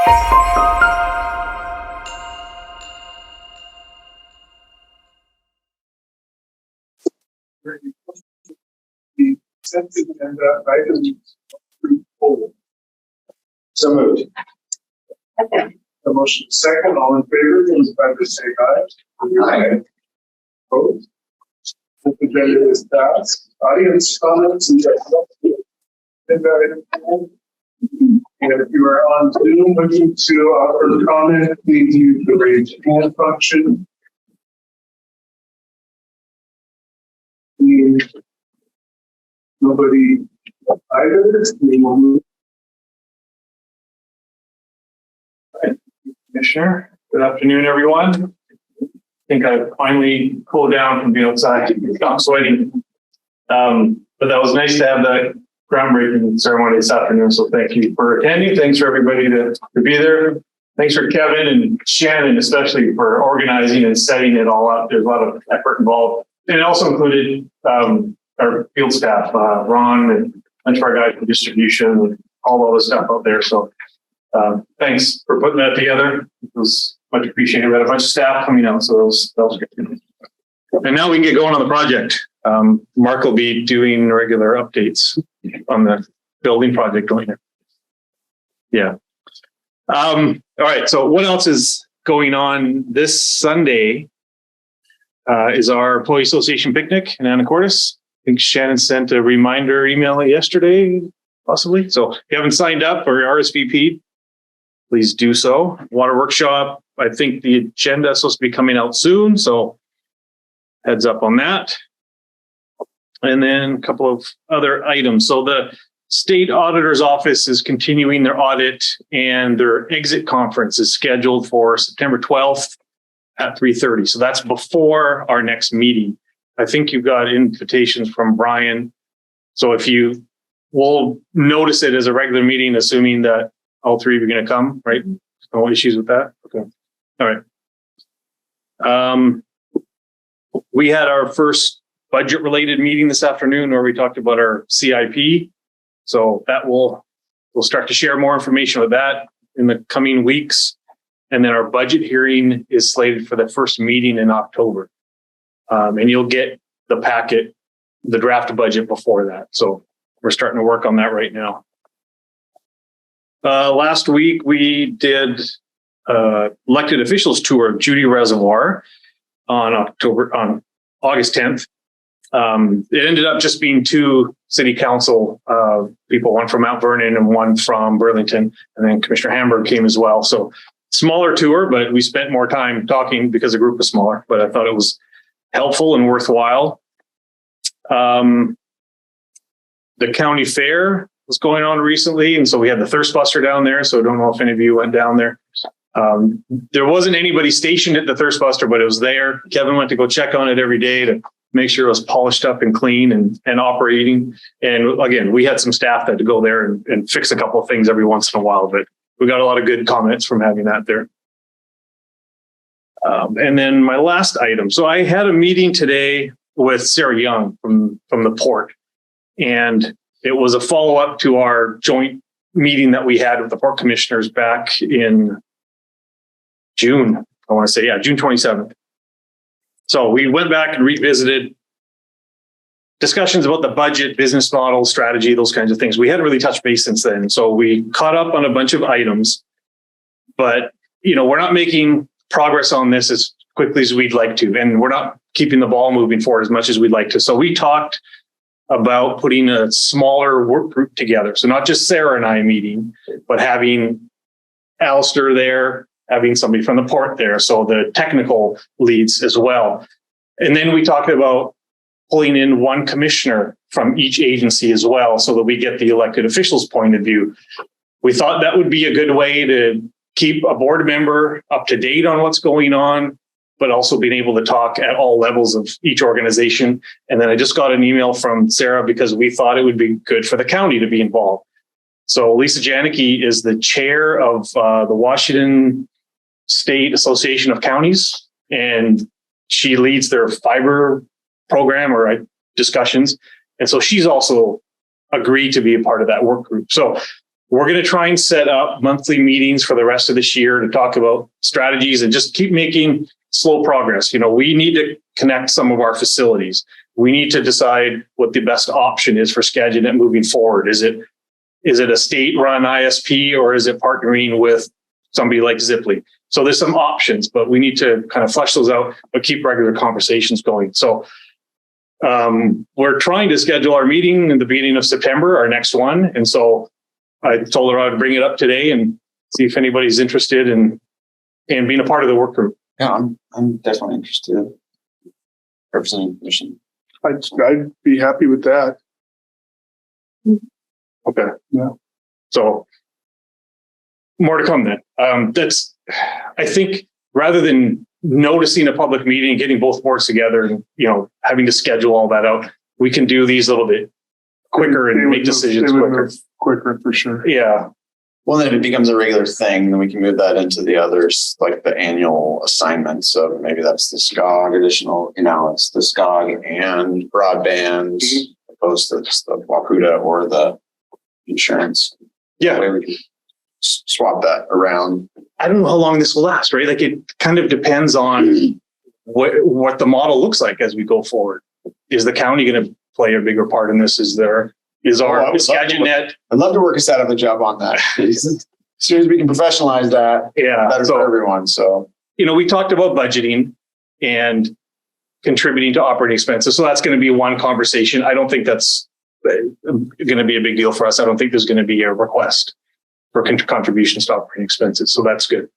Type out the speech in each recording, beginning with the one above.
The consent agenda items 3-4. So moved. Okay. The motion is second. All in favor, please say aye. Aye. Opposed? The agenda is passed. Audience comments and if you are on Zoom looking to offer comment, please use the raise hand function. Nobody either. We will move. Commissioner, good afternoon, everyone. I think I finally cooled down from being outside. I'm sweating. But that was nice to have that groundbreaking ceremony this afternoon. So thank you for attending. Thanks for everybody to be there. Thanks for Kevin and Shannon, especially for organizing and setting it all up. There's a lot of effort involved. And it also included our field staff, Ron and a bunch of our guys for distribution and all the stuff out there. So thanks for putting that together. It was much appreciated. We had a bunch of staff coming out, so that was good. And now we can get going on the project. Mark will be doing regular updates on the building project going there. Yeah. All right. So what else is going on this Sunday? Is our Employee Association picnic in Anacortes. I think Shannon sent a reminder email yesterday, possibly. So if you haven't signed up or RSVP'd, please do so. Water workshop. I think the agenda is supposed to be coming out soon. So heads up on that. And then a couple of other items. So the state auditor's office is continuing their audit, and their exit conference is scheduled for September 12th at 3:30. So that's before our next meeting. I think you've got invitations from Brian. So if you will notice it as a regular meeting, assuming that all three of you are going to come, right? No issues with that? Okay. All right. We had our first budget related meeting this afternoon where we talked about our CIP. So that we'll start to share more information with that in the coming weeks. And then our budget hearing is slated for the first meeting in October. And you'll get the packet, the draft budget before that. So we're starting to work on that right now. Last week, we did elected officials tour of Judy Reservoir on August 10th. It ended up just being two city council people, one from Mount Vernon and one from Burlington, and then Commissioner Hamburg came as well. So smaller tour, but we spent more time talking because the group was smaller, but I thought it was helpful and worthwhile. The county fair was going on recently, and so we had the Thirst Buster down there. So I don't know if any of you went down there. There wasn't anybody stationed at the Thirst Buster, but it was there. Kevin went to go check on it every day to make sure it was polished up and clean and operating. And again, we had some staff that had to go there and fix a couple of things every once in a while, but we got a lot of good comments from having that there. And then my last item. So I had a meeting today with Sarah Young from the port, and it was a follow-up to our joint meeting that we had with the port commissioners back in June. I want to say, June 27th. So we went back and revisited discussions about the budget, business model, strategy, those kinds of things. We hadn't really touched base since then. So we caught up on a bunch of items, but we're not making progress on this as quickly as we'd like to, and we're not keeping the ball moving forward as much as we'd like to. So we talked about putting a smaller work group together. So not just Sarah and I meeting, but having Alistair there, having somebody from the port there. So the technical leads as well. And then we talked about pulling in one commissioner from each agency as well, so that we get the elected officials' point of view. We thought that would be a good way to keep a board member up to date on what's going on, but also being able to talk at all levels of each organization. And then I just got an email from Sarah because we thought it would be good for the county to be involved. So Lisa Janicki is the chair of the Washington State Association of Counties, and she leads their fiber program or discussions. And so she's also agreed to be a part of that work group. So we're going to try and set up monthly meetings for the rest of this year to talk about strategies and just keep making slow progress. We need to connect some of our facilities. We need to decide what the best option is for Skagit moving forward. Is it a state-run ISP, or is it partnering with somebody like Ziply? So there's some options, but we need to kind of flesh those out, but keep regular conversations going. So we're trying to schedule our meeting in the beginning of September, our next one. And so I told her I would bring it up today and see if anybody's interested in being a part of the work group. Yeah, I'm definitely interested. Representing the commission. I'd be happy with that. Okay. Yeah. So more to come then. I think rather than noticing a public meeting, getting both boards together and, having to schedule all that out, we can do these a little bit quicker and make decisions quicker. Quicker for sure. Yeah. Well, then if it becomes a regular thing, then we can move that into the others, like the annual assignments. So maybe that's the SCOG additional, it's the SCOG and broadband, opposed to just the Wakuda or the insurance. Yeah. That way we can swap that around. I don't know how long this will last, right? Like, it kind of depends on what the model looks like as we go forward. Is the county going to play a bigger part in this? Is our Skagit net? I'd love to work us out of the job on that. As soon as we can professionalize that, better for everyone. So, we talked about budgeting and contributing to operating expenses. So that's going to be one conversation. I don't think that's going to be a big deal for us. I don't think there's going to be a request for contributions to operating expenses. So that's good.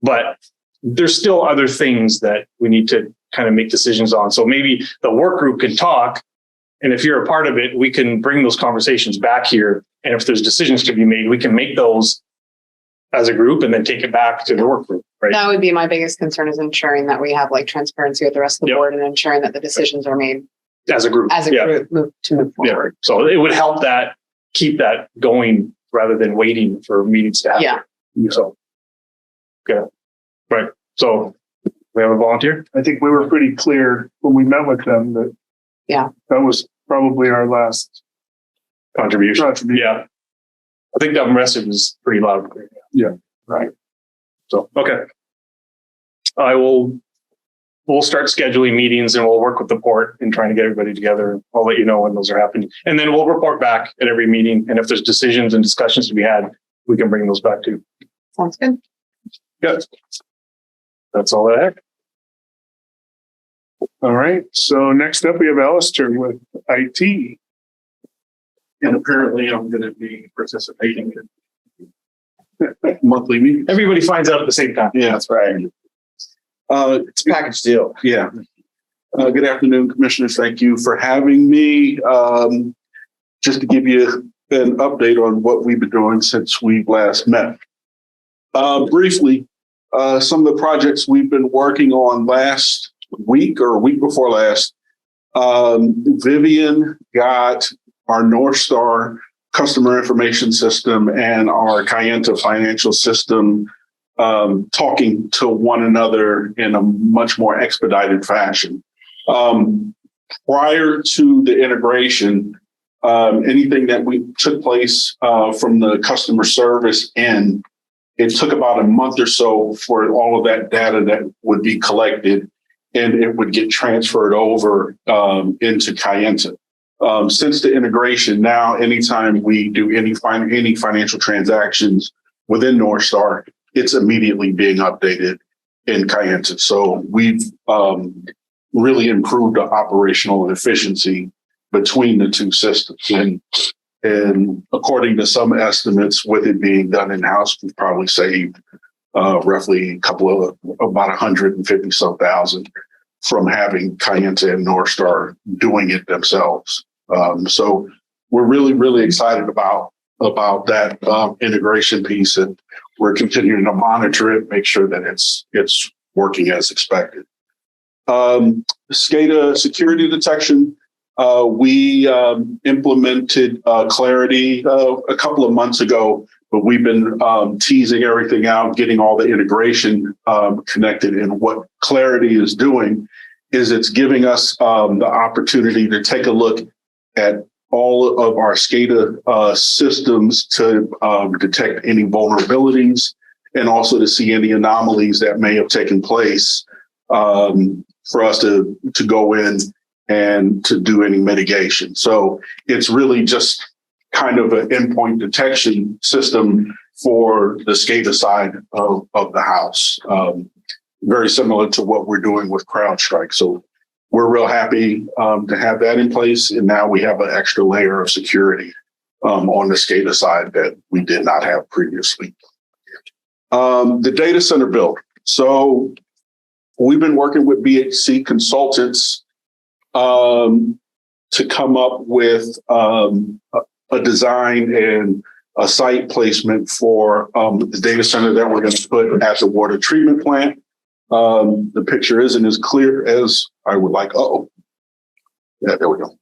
But there's still other things that we need to kind of make decisions on. So maybe the work group can talk. And if you're a part of it, we can bring those conversations back here. And if there's decisions to be made, we can make those as a group and then take it back to the work group. Right. That would be my biggest concern, is ensuring that we have transparency with the rest of the board and ensuring that the decisions are made as a group. Group to move forward. Yeah. So it would help keep that going rather than waiting for meetings to happen. Yeah. So, okay. Right. So we have a volunteer. I think we were pretty clear when we met with them that that was probably our last contribution. Yeah. I think that message is pretty loud. Yeah. Right. So, okay. We'll start scheduling meetings and we'll work with the port and trying to get everybody together. I'll let you know when those are happening. And then we'll report back at every meeting. And if there's decisions and discussions to be had, we can bring those back too. Sounds good. Good. That's all I have. All right. So next up we have Alistair with IT. And apparently I'm going to be participating in monthly meetings. Everybody finds out at the same time. Yeah, that's right. It's a package deal. Yeah. Good afternoon, commissioners. Thank you for having me. Just to give you an update on what we've been doing since we last met. Briefly, some of the projects we've been working on last week or a week before last, Vivian got our North Star customer information system and our Kayenta financial system talking to one another in a much more expedited fashion. Prior to the integration, anything that took place from the customer service end, it took about a month or so for all of that data that would be collected and it would get transferred over into Kayenta. Since the integration, now anytime we do any financial transactions within North Star, it's immediately being updated in Kayenta. So we've really improved the operational efficiency between the two systems. And according to some estimates, with it being done in-house, we've probably saved roughly about 150,000 from having Kayenta and North Star doing it themselves. So we're really, really excited about that integration piece, and we're continuing to monitor it, make sure that it's working as expected. SCADA security detection, we implemented Clarity a couple of months ago, but we've been teasing everything out, getting all the integration connected. And what Clarity is doing is it's giving us the opportunity to take a look at all of our SCADA systems to detect any vulnerabilities and also to see any anomalies that may have taken place for us to go in and to do any mitigation. So it's really just kind of an endpoint detection system for the SCADA side of the house. Very similar to what we're doing with CrowdStrike. So we're real happy to have that in place. And now we have an extra layer of security on the SCADA side that we did not have previously. The data center build. So we've been working with BHC consultants to come up with a design and a site placement for the data center that we're going to put at the water treatment plant. The picture isn't as clear as I would like. Oh, yeah, there we go.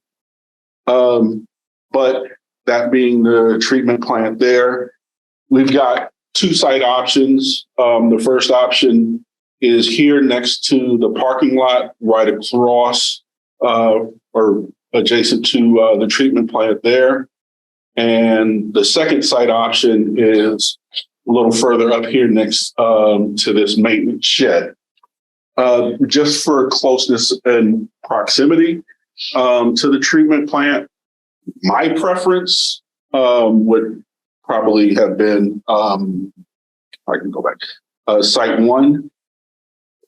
But that being the treatment plant there, we've got two site options. The first option is here next to the parking lot, right across or adjacent to the treatment plant there. And the second site option is a little further up here next to this maintenance shed. Just for closeness and proximity to the treatment plant, my preference would probably have been, I can go back, site one.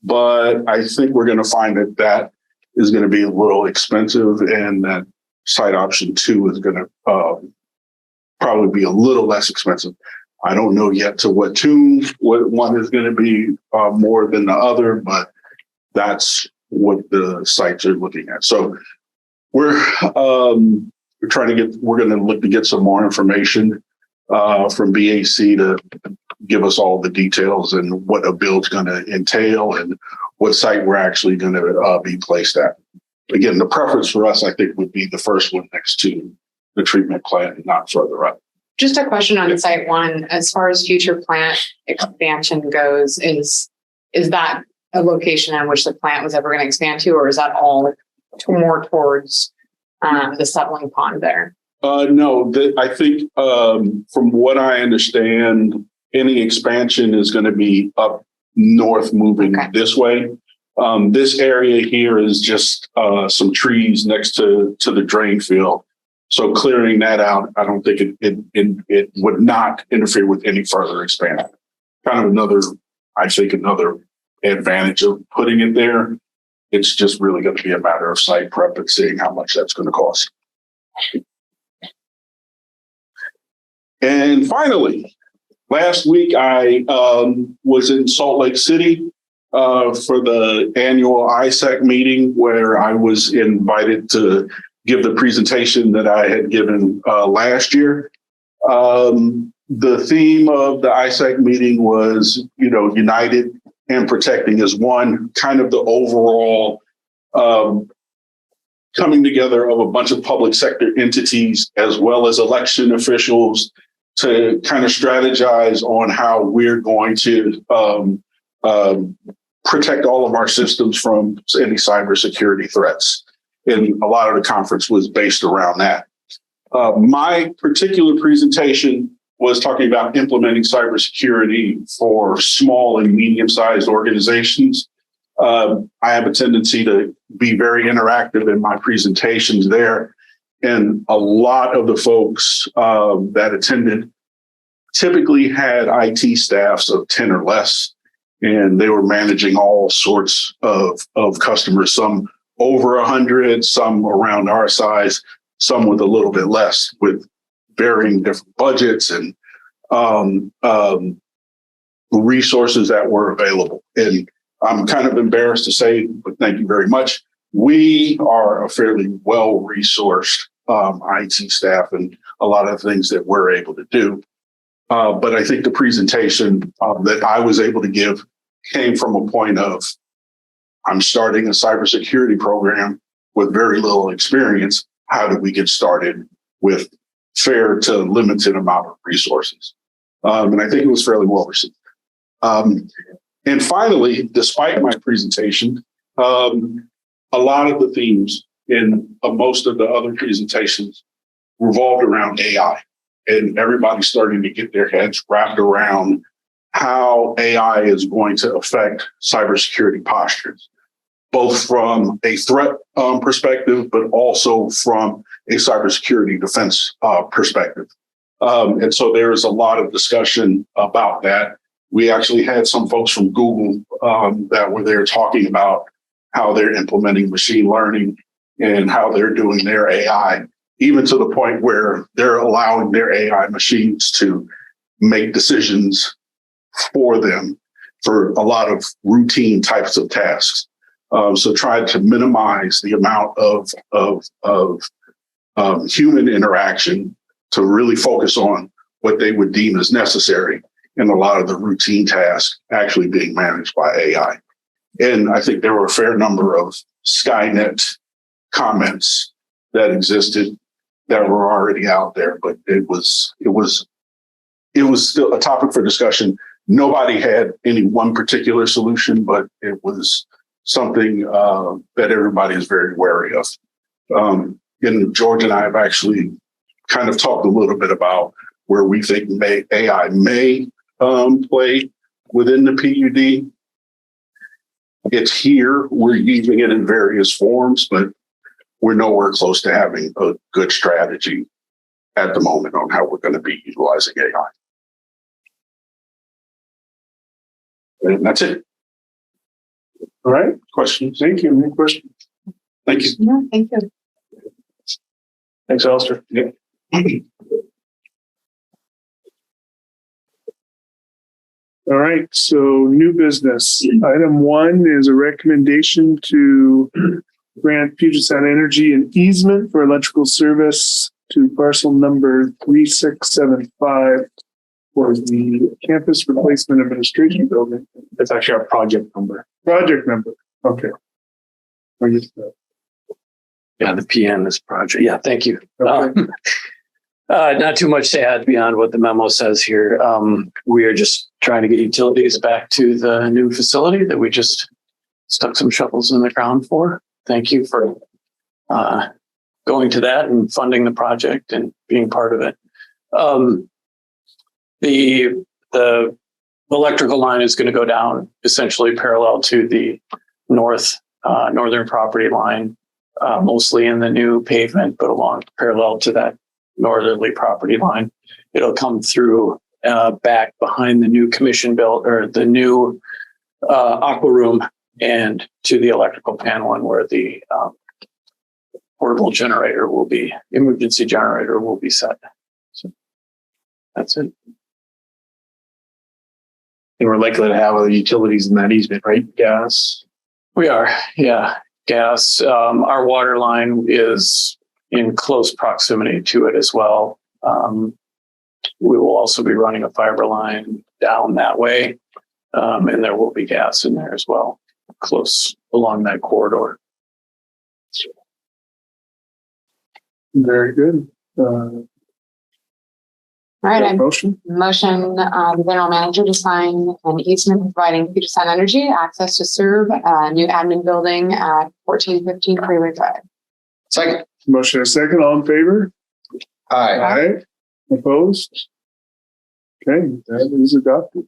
But I think we're going to find that is going to be a little expensive, and that site option two is going to probably be a little less expensive. I don't know yet to what tune, what one is going to be more than the other, but that's what the sites are looking at. So we're going to look to get some more information from BAC to give us all the details and what a build's going to entail and what site we're actually going to be placed at. Again, the preference for us, I think, would be the first one next to the treatment plant and not further up. Just a question on site one, as far as future plant expansion goes, is that a location on which the plant was ever going to expand to, or is that all more towards the settling pond there? No, I think from what I understand, any expansion is going to be up north moving this way. This area here is just some trees next to the drain field. So clearing that out, I don't think it would not interfere with any further expansion. Kind of another advantage of putting it there. It's just really going to be a matter of site prep and seeing how much that's going to cost. And finally, last week I was in Salt Lake City for the annual ISAC meeting, where I was invited to give the presentation that I had given last year. The theme of the ISAC meeting was, united and protecting as one, kind of the overall coming together of a bunch of public sector entities as well as election officials to kind of strategize on how we're going to protect all of our systems from any cybersecurity threats. And a lot of the conference was based around that. My particular presentation was talking about implementing cybersecurity for small and medium-sized organizations. I have a tendency to be very interactive in my presentations there. And a lot of the folks that attended typically had IT staffs of 10 or less, and they were managing all sorts of customers, some over 100, some around our size, some with a little bit less, with varying different budgets and resources that were available. And I'm kind of embarrassed to say, but thank you very much. We are a fairly well-resourced IT staff and a lot of things that we're able to do. But I think the presentation that I was able to give came from a point of, I'm starting a cybersecurity program with very little experience. How do we get started with fair to limited amount of resources? And I think it was fairly well received. And finally, despite my presentation, a lot of the themes in most of the other presentations revolved around AI, and everybody's starting to get their heads wrapped around how AI is going to affect cybersecurity postures, both from a threat perspective, but also from a cybersecurity defense perspective. And so there is a lot of discussion about that. We actually had some folks from Google that were there talking about how they're implementing machine learning and how they're doing their AI, even to the point where they're allowing their AI machines to make decisions for them for a lot of routine types of tasks. So try to minimize the amount of human interaction to really focus on what they would deem as necessary, and a lot of the routine tasks actually being managed by AI. And I think there were a fair number of Skynet comments that existed that were already out there, but it was still a topic for discussion. Nobody had any one particular solution, but it was something that everybody is very wary of. And George and I have actually kind of talked a little bit about where we think AI may play within the PUD. It's here. We're using it in various forms, but we're nowhere close to having a good strategy at the moment on how we're going to be utilizing AI. And that's it. All right. Questions? Thank you. Any questions? Thank you. No, thank you. Thanks, Alistair. Yeah. All right. So new business. Item 1 is a recommendation to grant Puget Sound Energy an easement for electrical service to parcel number 3675 for the campus replacement administration building. That's actually our project number. Project number. Okay. Yeah, the PN is project. Yeah, thank you. Okay. Not too much to add beyond what the memo says here. We are just trying to get utilities back to the new facility that we just stuck some shovels in the ground for. Thank you for going to that and funding the project and being part of it. The electrical line is going to go down essentially parallel to the northern property line, mostly in the new pavement, but along parallel to that northerly property line. It'll come through back behind the new commission built or the new aqua room and to the electrical panel, and where the portable generator will be, emergency generator will be set. So that's it. And we're likely to have other utilities in that easement, right? Gas. We are, yeah. Gas. Our water line is in close proximity to it as well. We will also be running a fiber line down that way, and there will be gas in there as well, close along that corridor. Very good. All right, I Motion. motion the general manager to sign an easement providing Puget Sound Energy access to serve a new admin building at 1415 Freeway Drive. Second. Motion and second. All in favor? Aye. Aye. Opposed? Okay, that is adopted.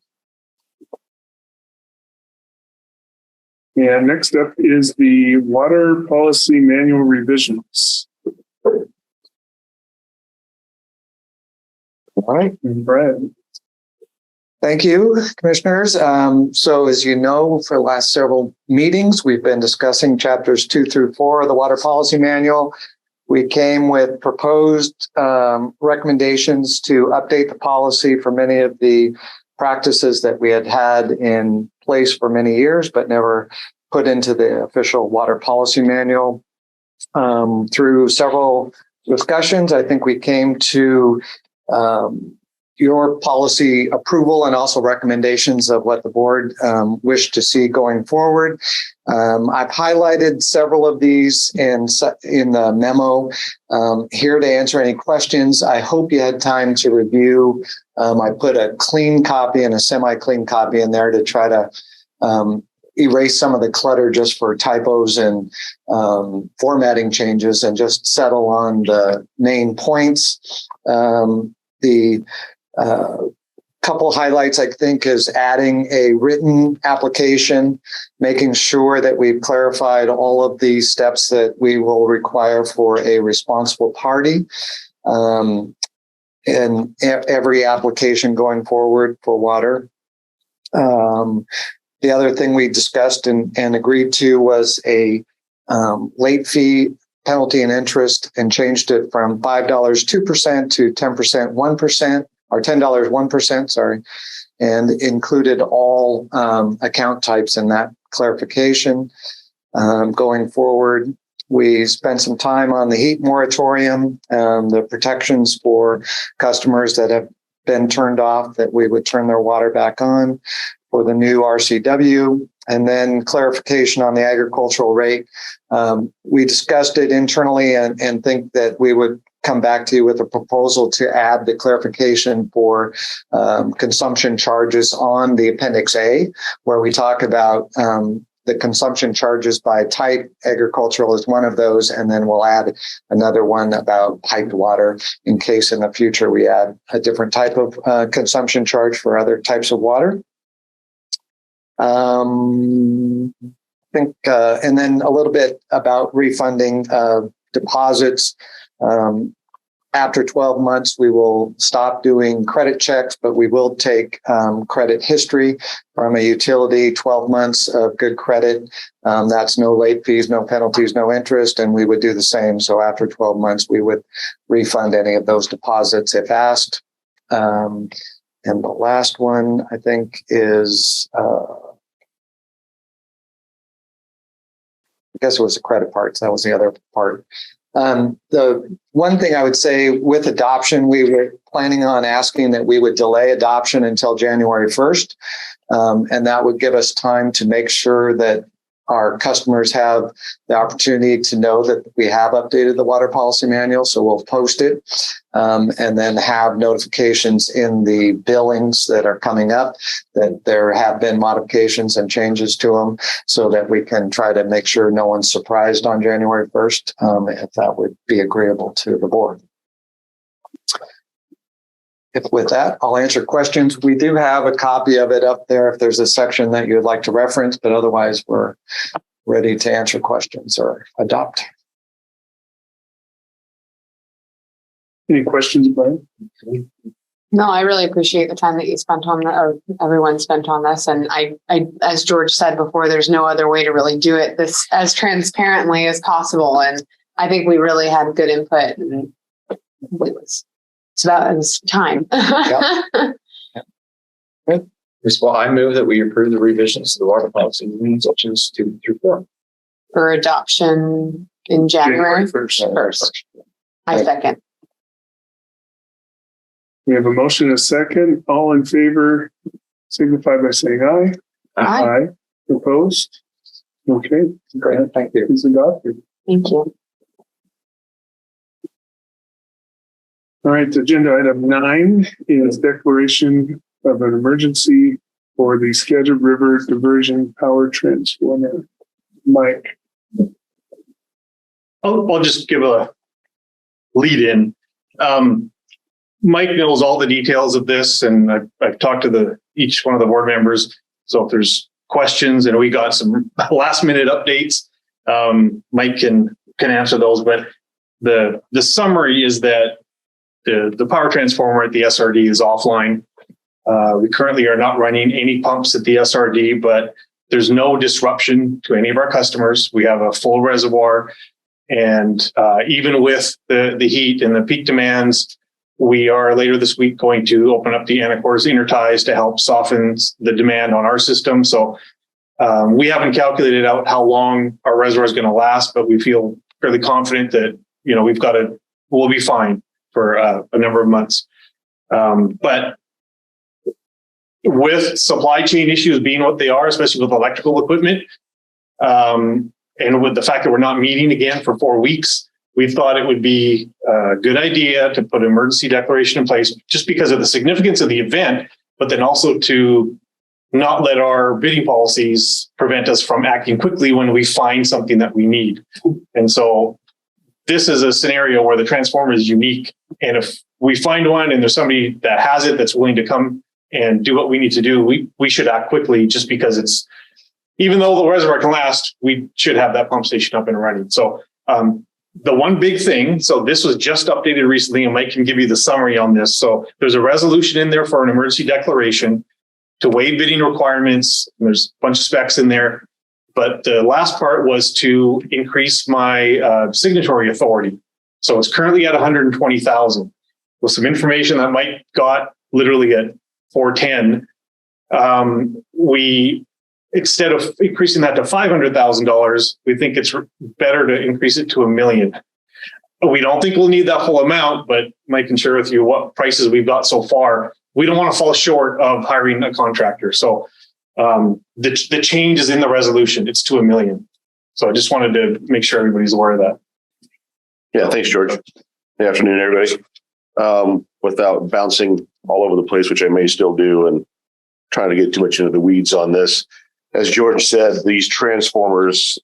And next up is the water policy manual revisions. All right. And Brad. Thank you, commissioners. So as you know, for the last several meetings, we've been discussing chapters 2 through 4 of the water policy manual. We came with proposed recommendations to update the policy for many of the practices that we had in place for many years, but never put into the official water policy manual. Through several discussions, I think we came to your policy approval and also recommendations of what the board wished to see going forward. I've highlighted several of these in the memo here to answer any questions. I hope you had time to review. I put a clean copy and a semi-clean copy in there to try to erase some of the clutter just for typos and formatting changes and just settle on the main points. The couple highlights, I think, is adding a written application, making sure that we've clarified all of the steps that we will require for a responsible party in every application going forward for water. The other thing we discussed and agreed to was a late fee penalty and interest, and changed it from $5 2% to 10% 1%, or $10 1%, sorry, and included all account types in that clarification. Going forward, we spent some time on the heat moratorium, the protections for customers that have been turned off, that we would turn their water back on for the new RCW, and then clarification on the agricultural rate. We discussed it internally and think that we would come back to you with a proposal to add the clarification for consumption charges on the Appendix A, where we talk about the consumption charges by type. Agricultural is one of those, and then we'll add another one about piped water in case in the future we add a different type of consumption charge for other types of water. I think, and then a little bit about refunding deposits. After 12 months, we will stop doing credit checks, but we will take credit history from a utility, 12 months of good credit. That's no late fees, no penalties, no interest, and we would do the same. So after 12 months, we would refund any of those deposits if asked. And the last one, I think, is, I guess it was the credit part. So that was the other part. The one thing I would say with adoption, we were planning on asking that we would delay adoption until January 1st. And that would give us time to make sure that our customers have the opportunity to know that we have updated the water policy manual. So we'll post it and then have notifications in the billings that are coming up that there have been modifications and changes to them, so that we can try to make sure no one's surprised on January 1st, if that would be agreeable to the board. With that, I'll answer questions. We do have a copy of it up there if there's a section that you'd like to reference, but otherwise we're ready to answer questions or adopt. Any questions, Brian? No, I really appreciate the time that you spent on that, or everyone spent on this. And I, as George said before, there's no other way to really do it this as transparently as possible. And I think we really had good input, and so that was time. Yep. Well, I move that we approve the revisions to the water policy sections 2 through 4 For adoption in January 1st. I second. We have a motion and a second. All in favor, signify by saying aye. Aye. Opposed? Okay. Great. Thank you. It's adopted. Thank you. All right, agenda item 9 is declaration of an emergency for the Skagit River Diversion Power Transformer. Mike. I'll just give a lead in. Mike knows all the details of this, and I've talked to each one of the board members. So if there's questions, and we got some last minute updates, Mike can answer those. But the summary is that the power transformer at the SRD is offline. We currently are not running any pumps at the SRD, but there's no disruption to any of our customers. We have a full reservoir, and even with the heat and the peak demands, we are later this week going to open up the Anacor's interties to help soften the demand on our system. So we haven't calculated out how long our reservoir is going to last, but we feel fairly confident that we'll be fine for a number of months. But with supply chain issues being what they are, especially with electrical equipment, and with the fact that we're not meeting again for 4 weeks, we thought it would be a good idea to put an emergency declaration in place just because of the significance of the event, but then also to not let our bidding policies prevent us from acting quickly when we find something that we need. And so this is a scenario where the transformer is unique. And if we find one and there's somebody that has it that's willing to come and do what we need to do, we should act quickly, just because it's, even though the reservoir can last, we should have that pump station up and running. So the one big thing, so this was just updated recently, and Mike can give you the summary on this. So there's a resolution in there for an emergency declaration to waive bidding requirements. There's a bunch of specs in there. But the last part was to increase my signatory authority. So it's currently at 120,000. With some information that Mike got literally at 410, we, instead of increasing that to $500,000, we think it's better to increase it to $1 million. We don't think we'll need that whole amount, but Mike can share with you what prices we've got so far. We don't want to fall short of hiring a contractor. So the change is in the resolution. It's to $1 million. So I just wanted to make sure everybody's aware of that. Yeah, thanks, George. Good afternoon, everybody. Without bouncing all over the place, which I may still do, and trying to get too much into the weeds on this, as George said, these transformers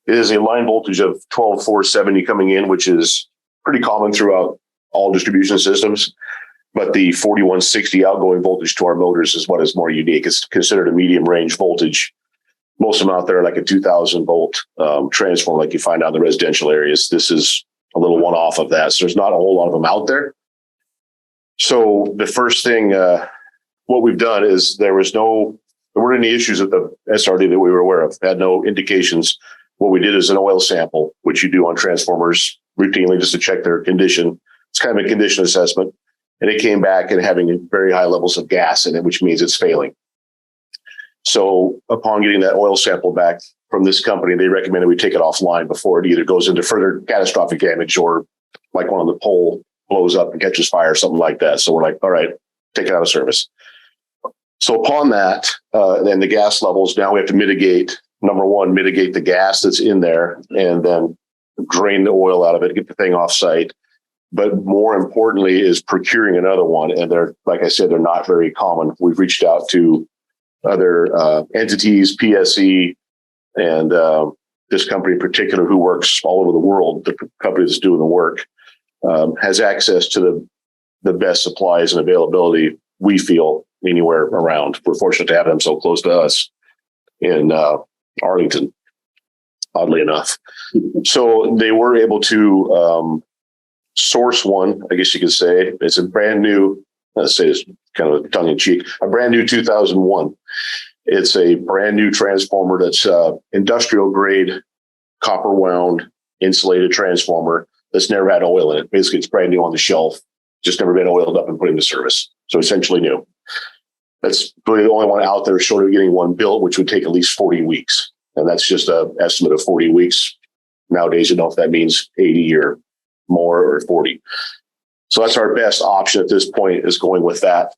is a line voltage of 12,470 coming in, which is pretty common throughout all distribution systems. But the 4160 outgoing voltage to our motors is what is more unique. It's considered a medium range voltage. Most of them out there are like a 2000 volt transformer, like you find out in the residential areas. This is a little one off of that. So there's not a whole lot of them out there. So the first thing, what we've done is there weren't any issues at the SRD that we were aware of, had no indications. What we did is an oil sample, which you do on transformers routinely just to check their condition. It's kind of a condition assessment. And it came back and having very high levels of gas in it, which means it's failing. So upon getting that oil sample back from this company, they recommended we take it offline before it either goes into further catastrophic damage or like one of the pole blows up and catches fire or something like that. So we're like, all right, take it out of service. So upon that, then the gas levels, now we have to mitigate, number one, mitigate the gas that's in there and then drain the oil out of it, get the thing off site. But more importantly is procuring another one. And they're, like I said, they're not very common. We've reached out to other entities, PSE, and this company in particular who works all over the world, the company that's doing the work, has access to the best supplies and availability, we feel, anywhere around. We're fortunate to have them so close to us in Arlington, oddly enough. So they were able to source one, I guess you could say. It's a brand new, let's say it's kind of tongue in cheek, a brand new 2001. It's a brand new transformer that's industrial grade, copper wound, insulated transformer that's never had oil in it. Basically, it's brand new on the shelf, just never been oiled up and put into service. So essentially new. That's really the only one out there short of getting one built, which would take at least 40 weeks. And that's just an estimate of 40 weeks. Nowadays, you know if that means 80 or more or 40. So that's our best option at this point, is going with that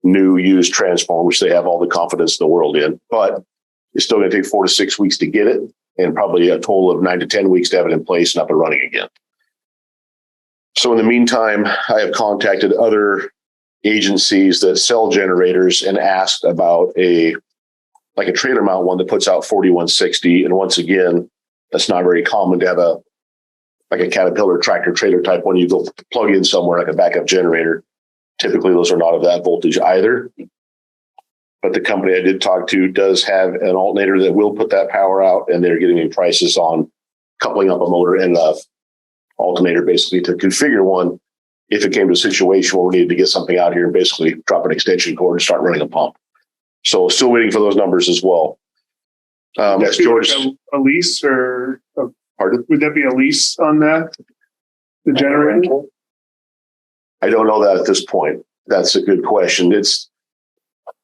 new used transformer, which they have all the confidence in the world in. But it's still going to take 4 to 6 weeks to get it, and probably a total of 9 to 10 weeks to have it in place and up and running again. So in the meantime, I have contacted other agencies that sell generators and asked about a trailer mount one that puts out 4160. And once again, that's not very common to have a Caterpillar tractor trailer type one. You go plug in somewhere like a backup generator. Typically, those are not of that voltage either. But the company I did talk to does have an alternator that will put that power out, and they're getting me prices on coupling up a motor and an alternator basically to configure one if it came to a situation where we needed to get something out here and basically drop an extension cord and start running a pump. So still waiting for those numbers as well. As George, a lease or pardon? Would that be a lease on that? The generator? I don't know that at this point. That's a good question. It's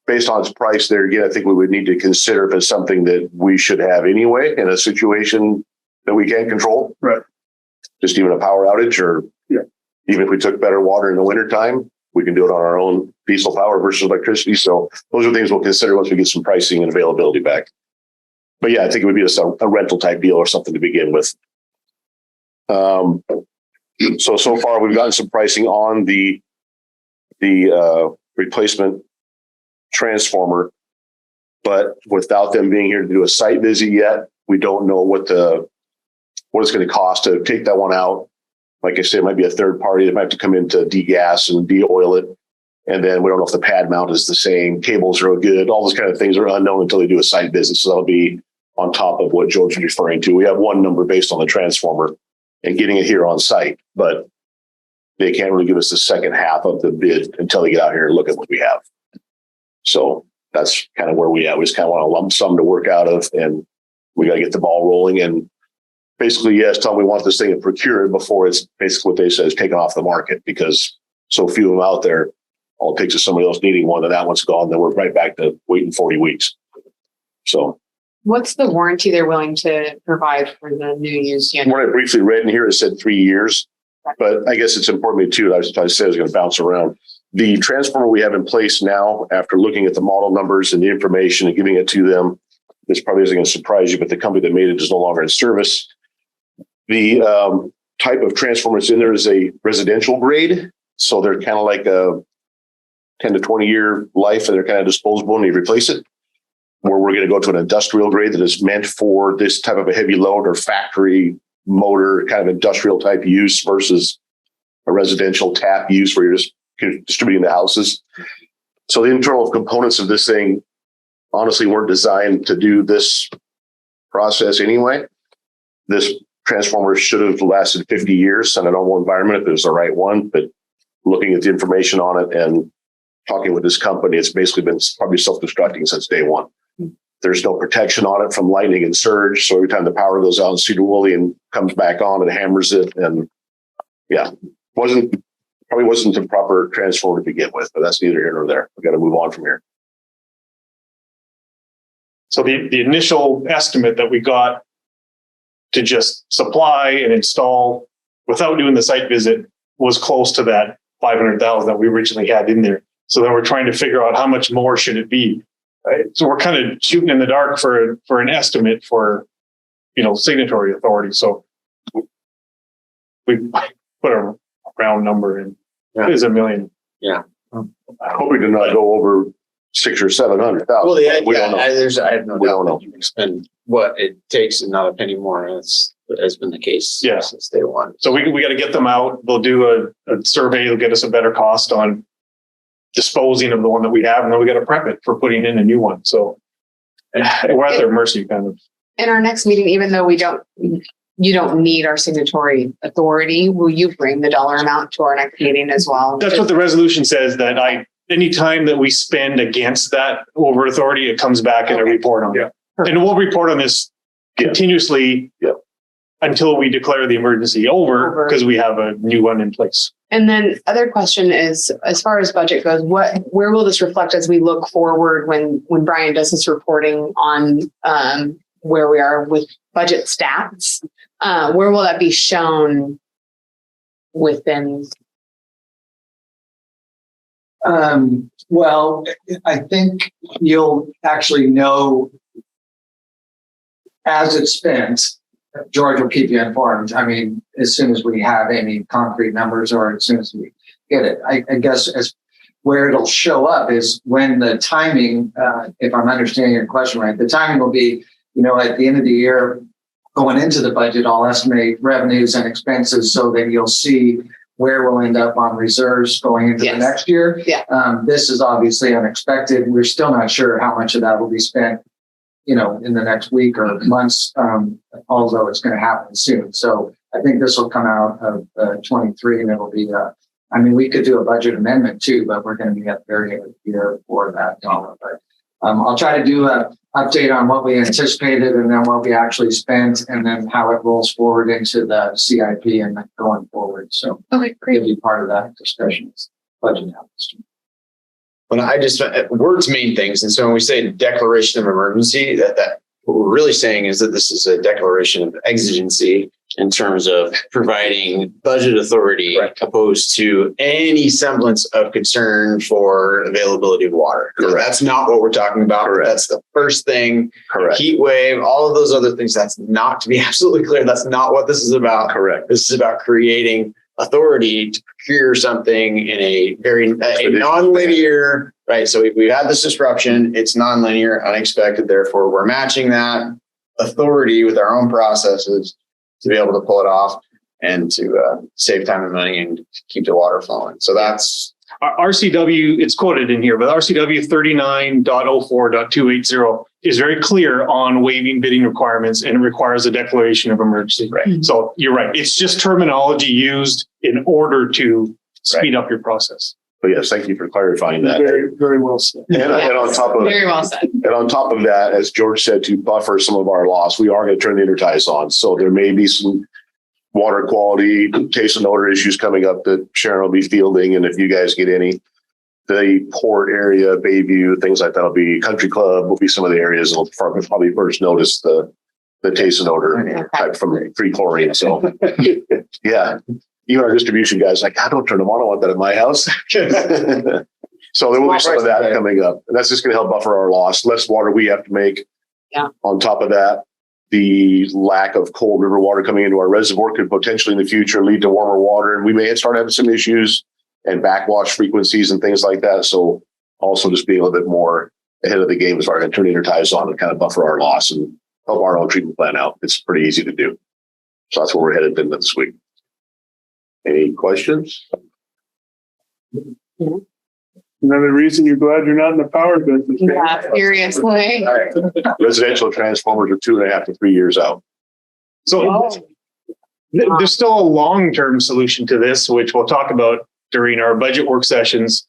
based on its price there. Again, I think we would need to consider if it's something that we should have anyway in a situation that we can't control. Right. Just even a power outage, or even if we took better water in the wintertime, we can do it on our own diesel power versus electricity. So those are things we'll consider once we get some pricing and availability back. But yeah, I think it would be just a rental type deal or something to begin with. So far we've gotten some pricing on the replacement transformer. But without them being here to do a site visit yet, we don't know what it's going to cost to take that one out. Like I said, it might be a third party that might have to come in to degas and de-oil it. And then we don't know if the pad mount is the same, cables are good, all those kind of things are unknown until they do a site visit. So that'll be on top of what George is referring to. We have one number based on the transformer and getting it here on site, but they can't really give us the second half of the bid until they get out here and look at what we have. So that's kind of where we at. We just kind of want a lump sum to work out of, and we got to get the ball rolling. And basically, yes, tell them we want this thing procured before it's basically what they say is taken off the market, because so few of them out there. All it takes is somebody else needing one, and that one's gone. Then we're right back to waiting 40 weeks. So What's the warranty they're willing to provide for the new used unit? what I briefly read in here, it said 3 years, but I guess it's important too. I said I was going to bounce around. The transformer we have in place now, after looking at the model numbers and the information and giving it to them, this probably isn't going to surprise you, but the company that made it is no longer in service. The type of transformer that's in there is a residential grade. So they're kind of like a 10 to 20 year life, and they're kind of disposable and you replace it. Where we're going to go to an industrial grade that is meant for this type of a heavy load or factory motor kind of industrial type use versus a residential tap use where you're just distributing the houses. So the internal components of this thing honestly weren't designed to do this process anyway. This transformer should have lasted 50 years in a normal environment if it was the right one, but looking at the information on it and talking with this company, it's basically been probably self-destructing since day one. There's no protection on it from lightning and surge. So every time the power goes out in Cedar Woolley and comes back on, it hammers it. And yeah, probably wasn't the proper transformer to begin with, but that's neither here nor there. We've got to move on from here. So the initial estimate that we got to just supply and install without doing the site visit was close to that 500,000 that we originally had in there. So then we're trying to figure out how much more should it be. Right? So we're kind of shooting in the dark for an estimate for, signatory authority. So we put a round number in. It is $1 million. Yeah. I hope we do not go over 600,000 or 700,000. Well, We don't know. I have no We doubt don't know. that you can spend what it takes and not a penny more. Has been the case since day one. So we got to get them out. They'll do a survey. They'll get us a better cost on disposing of the one that we have, and then we got to prep it for putting in a new one. So we're at their mercy, kind of. In our next meeting, even though you don't need our signatory authority, will you bring the dollar amount to our next meeting as well? That's what the resolution says, that any time that we spend against that over authority, it comes back in a report on it. And we'll report on this continuously until we declare the emergency over, because we have a new one in place. And then other question is, as far as budget goes, where will this reflect as we look forward when Brian does his reporting on where we are with budget stats? Where will that be shown within? Well, I think you'll actually know as it's spent. George will keep you informed. I mean, as soon as we have any concrete numbers or as soon as we get it, I guess as where it'll show up is when the timing, if I'm understanding your question right, the timing will be, at the end of the year, going into the budget, I'll estimate revenues and expenses so that you'll see where we'll end up on reserves going into the next year. Yeah. This is obviously unexpected. We're still not sure how much of that will be spent in the next week or months, although it's going to happen soon. So I think this will come out of 23 and it'll be, we could do a budget amendment too, but we're going to be at the very end of the year for that dollar. But I'll try to do an update on what we anticipated and then what we actually spent and then how it rolls forward into the CIP and then going forward. So Okay, great. it'll be part of that discussion. Budget happens. Well, words mean things. And so when we say declaration of emergency, that what we're really saying is that this is a declaration of exigency in terms of providing budget authority opposed to any semblance of concern for availability of water. Correct. That's not what we're talking about. Correct. That's the first thing. Correct. Heat wave, all of those other things. That's not, to be absolutely clear, that's not what this is about. Correct. This is about creating authority to procure something in a very non-linear right? So we've had this disruption. It's nonlinear, unexpected. Therefore, we're matching that authority with our own processes to be able to pull it off and to save time and money and keep the water flowing. So that's RCW, it's quoted in here, but RCW 39.04.280 is very clear on waiving bidding requirements, and it requires a declaration of emergency. Right. So you're right. It's just terminology used in order to speed up your process. But yes, thank you for clarifying that. Very, very well said. And on top of Very well said. And on top of that, as George said, to buffer some of our loss, we are going to turn the interties on. So there may be some water quality, taste and odor issues coming up that Sharon will be fielding. And if you guys get any, the port area, Bayview, things like that will be Country Club, will be some of the areas that will probably first notice the taste and odor type from free chlorine. So yeah, even our distribution guys like, I don't turn them on. I want that at my house. So there will be some of that coming up, and that's just going to help buffer our loss. Less water we have to make. Yeah. On top of that, the lack of cold river water coming into our reservoir could potentially in the future lead to warmer water, and we may start having some issues and backwash frequencies and things like that. So also just being a little bit more ahead of the game as far as turning interties on and kind of buffer our loss and help our own treatment plan out. It's pretty easy to do. So that's where we're headed this week. Any questions? Another reason you're glad you're not in the power business. Yeah, seriously. Residential transformers are 2.5 to 3 years out. So there's still a long-term solution to this, which we'll talk about during our budget work sessions.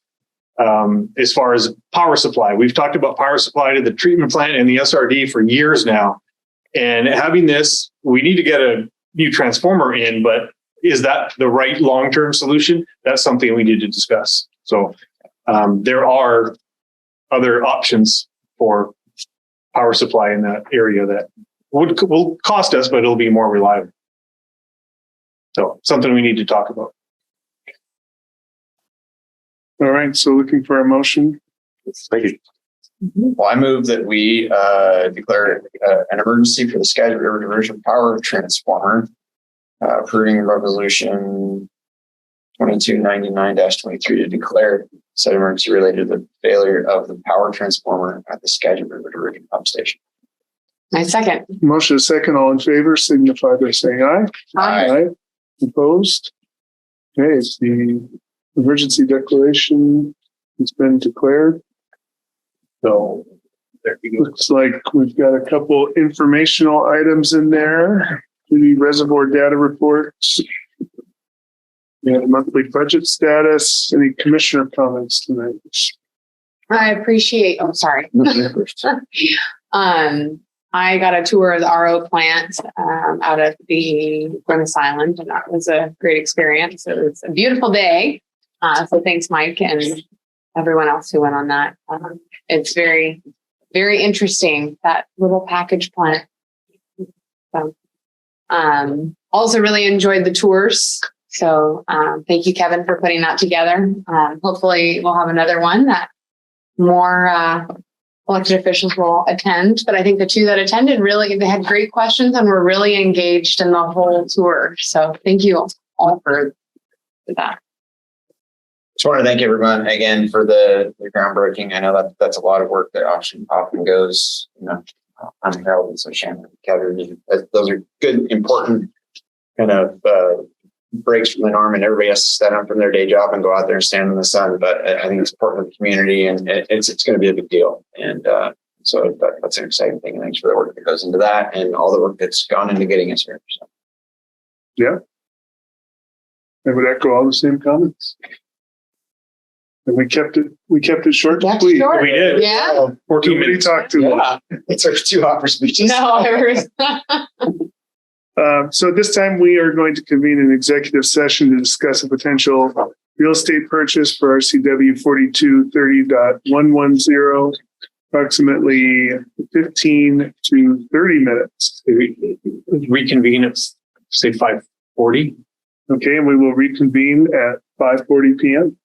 As far as power supply, we've talked about power supply to the treatment plant and the SRD for years now. And having this, we need to get a new transformer in, but is that the right long-term solution? That's something we need to discuss. So there are other options for power supply in that area that will cost us, but it'll be more reliable. So something we need to talk about. All right, so looking for a motion. Thank you. Well, I move that we declare an emergency for the Skagit River Diversion Power Transformer, approving resolution 2299-23 to declare said emergency related to the failure of the power transformer at the Skagit River Diversion Pump Station. My second. Motion is second. All in favor signify by saying aye. Aye. Opposed? Okay, the emergency declaration has been declared. So there you go. Looks like we've got a couple informational items in there. The reservoir data reports. Monthly budget status. Any commissioner comments tonight? I appreciate, I'm sorry. I got a tour of the RO plant out at the Grimace Island, and that was a great experience. It was a beautiful day. So thanks, Mike, and everyone else who went on that. It's very, very interesting, that little package plant. So, also really enjoyed the tours. So thank you, Kevin, for putting that together. Hopefully we'll have another one that more elected officials will attend. But I think the two that attended really, they had great questions and were really engaged in the whole tour. So thank you all for that. Just want to thank everyone again for the groundbreaking. I know that that's a lot of work that often goes, unheralded. So Shannon, Kevin, those are good, important kind of breaks from the norm, and everybody has to stand up from their day job and go out there and stand in the sun. But I think it's important for the community, and it's going to be a big deal. And so that's an exciting thing. Thanks for the work that goes into that and all the work that's gone into getting us here. So. Yeah. I would echo all the same comments. And we kept it short and sweet. We did. Yeah. 14 Nobody minutes. talked too long. It's our 2 hot for speeches. No, So at this time, we are going to convene an executive session to discuss a potential real estate purchase for RCW 4230.110, approximately 15 to 30 minutes. Reconvene at say 5:40. Okay, and we will reconvene at 5:40 p.m.